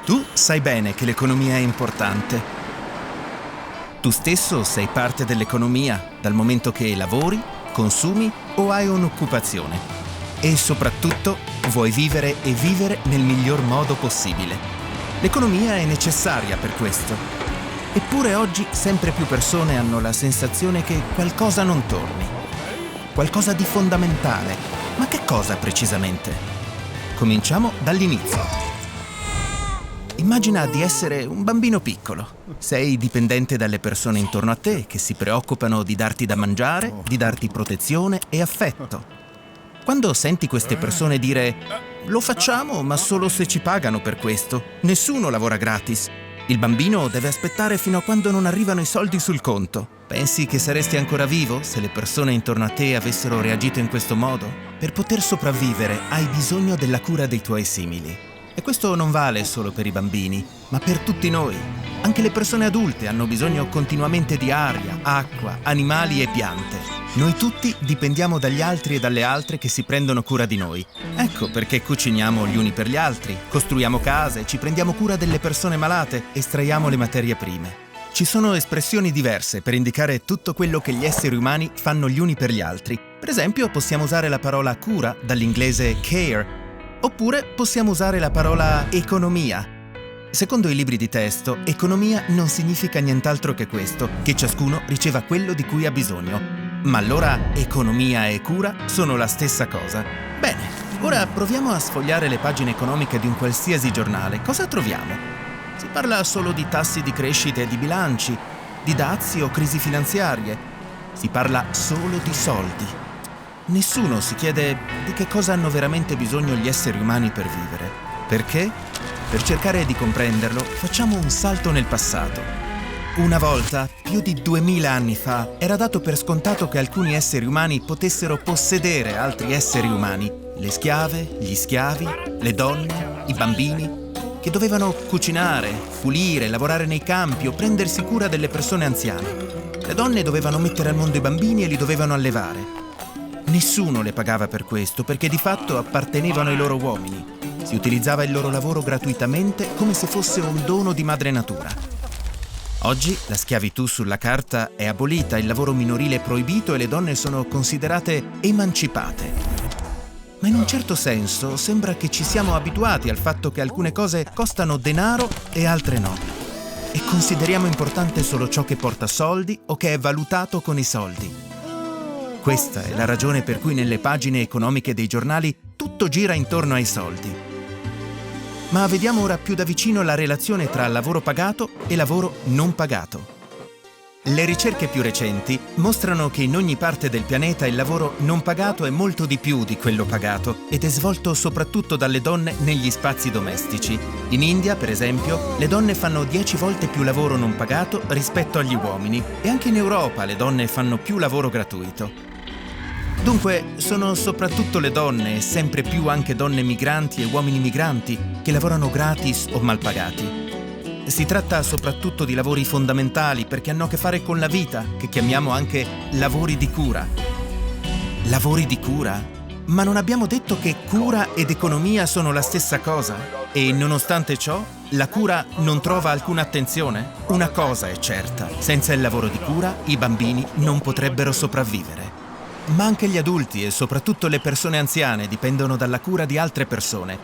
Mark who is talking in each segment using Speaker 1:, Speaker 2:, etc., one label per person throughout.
Speaker 1: Tu sai bene che l'economia è importante. Tu stesso sei parte dell'economia dal momento che lavori, consumi o hai un'occupazione. E soprattutto vuoi vivere e vivere nel miglior modo possibile. L'economia è necessaria per questo. Eppure oggi sempre più persone hanno la sensazione che qualcosa non torni. Qualcosa di fondamentale. Ma che cosa precisamente? Cominciamo dall'inizio. Immagina di essere un bambino piccolo. Sei dipendente dalle persone intorno a te che si preoccupano di darti da mangiare, di darti protezione e affetto. Quando senti queste persone dire «Lo facciamo, ma solo se ci pagano per questo. Nessuno lavora gratis. Il bambino deve aspettare fino a quando non arrivano i soldi sul conto». Pensi che saresti ancora vivo se le persone intorno a te avessero reagito in questo modo? Per poter sopravvivere hai bisogno della cura dei tuoi simili. E questo non vale solo per i bambini, ma per tutti noi. Anche le persone adulte hanno bisogno continuamente di aria, acqua, animali e piante. Noi tutti dipendiamo dagli altri e dalle altre che si prendono cura di noi. Ecco perché cuciniamo gli uni per gli altri, costruiamo case, ci prendiamo cura delle persone malate, estraiamo le materie prime. Ci sono espressioni diverse per indicare tutto quello che gli esseri umani fanno gli uni per gli altri. Per esempio, possiamo usare la parola cura, dall'inglese care, oppure possiamo usare la parola economia. Secondo i libri di testo, economia non significa nient'altro che questo, che ciascuno riceva quello di cui ha bisogno. Ma allora economia e cura sono la stessa cosa. Bene, ora proviamo a sfogliare le pagine economiche di un qualsiasi giornale. Cosa troviamo? Si parla solo di tassi di crescita e di bilanci, di dazi o crisi finanziarie. Si parla solo di soldi. Nessuno si chiede di che cosa hanno veramente bisogno gli esseri umani per vivere. Perché? Per cercare di comprenderlo, facciamo un salto nel passato. Una volta, più di 2000 anni fa, era dato per scontato che alcuni esseri umani potessero possedere altri esseri umani. Le schiave, gli schiavi, le donne, i bambini, che dovevano cucinare, pulire, lavorare nei campi o prendersi cura delle persone anziane. Le donne dovevano mettere al mondo i bambini e li dovevano allevare. Nessuno le pagava per questo, perché di fatto appartenevano ai loro uomini. Si utilizzava il loro lavoro gratuitamente come se fosse un dono di madre natura. Oggi la schiavitù sulla carta è abolita, il lavoro minorile è proibito e le donne sono considerate emancipate. Ma in un certo senso sembra che ci siamo abituati al fatto che alcune cose costano denaro e altre no. E consideriamo importante solo ciò che porta soldi o che è valutato con i soldi. Questa è la ragione per cui nelle pagine economiche dei giornali tutto gira intorno ai soldi. Ma vediamo ora più da vicino la relazione tra lavoro pagato e lavoro non pagato. Le ricerche più recenti mostrano che in ogni parte del pianeta il lavoro non pagato è molto di più di quello pagato ed è svolto soprattutto dalle donne negli spazi domestici. In India, per esempio, le donne fanno 10 volte più lavoro non pagato rispetto agli uomini e anche in Europa le donne fanno più lavoro gratuito. Dunque, sono soprattutto le donne, e sempre più anche donne migranti e uomini migranti, che lavorano gratis o mal pagati. Si tratta soprattutto di lavori fondamentali perché hanno a che fare con la vita, che chiamiamo anche lavori di cura. Lavori di cura? Ma non abbiamo detto che cura ed economia sono la stessa cosa? E nonostante ciò, la cura non trova alcuna attenzione? Una cosa è certa, senza il lavoro di cura i bambini non potrebbero sopravvivere. Ma anche gli adulti e soprattutto le persone anziane dipendono dalla cura di altre persone.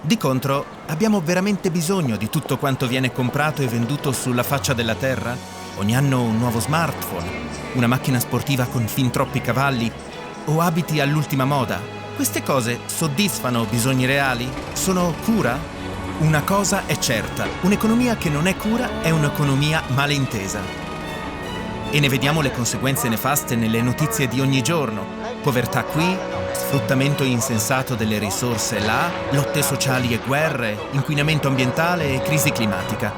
Speaker 1: Di contro, abbiamo veramente bisogno di tutto quanto viene comprato e venduto sulla faccia della terra? Ogni anno un nuovo smartphone, una macchina sportiva con fin troppi cavalli o abiti all'ultima moda. Queste cose soddisfano bisogni reali? Sono cura? Una cosa è certa, un'economia che non è cura è un'economia malintesa. E ne vediamo le conseguenze nefaste nelle notizie di ogni giorno. Povertà qui, sfruttamento insensato delle risorse là, lotte sociali e guerre, inquinamento ambientale e crisi climatica.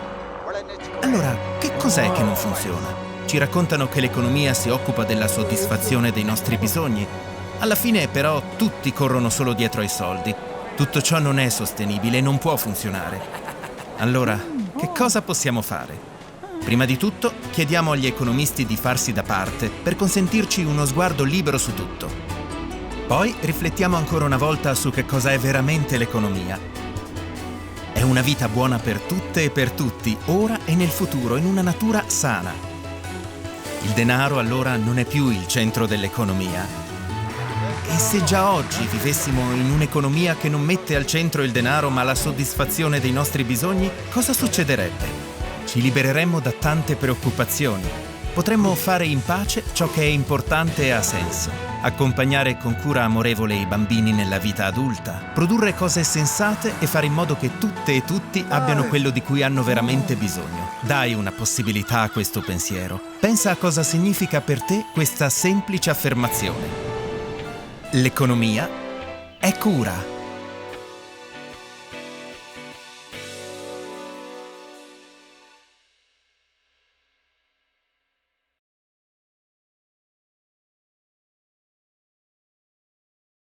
Speaker 1: Allora, che cos'è che non funziona? Ci raccontano che l'economia si occupa della soddisfazione dei nostri bisogni. Alla fine, però, tutti corrono solo dietro ai soldi. Tutto ciò non è sostenibile e non può funzionare. Allora, che cosa possiamo fare? Prima di tutto, chiediamo agli economisti di farsi da parte per consentirci uno sguardo libero su tutto. Poi riflettiamo ancora una volta su che cosa è veramente l'economia. È una vita buona per tutte e per tutti, ora e nel futuro, in una natura sana. Il denaro allora non è più il centro dell'economia. E se già oggi vivessimo in un'economia che non mette al centro il denaro ma la soddisfazione dei nostri bisogni, cosa succederebbe? Ci libereremmo da tante preoccupazioni. Potremmo fare in pace ciò che è importante e ha senso. Accompagnare con cura amorevole i bambini nella vita adulta. Produrre cose sensate e fare in modo che tutte e tutti abbiano quello di cui hanno veramente bisogno. Dai una possibilità a questo pensiero. Pensa a cosa significa per te questa semplice affermazione. L'economia è cura.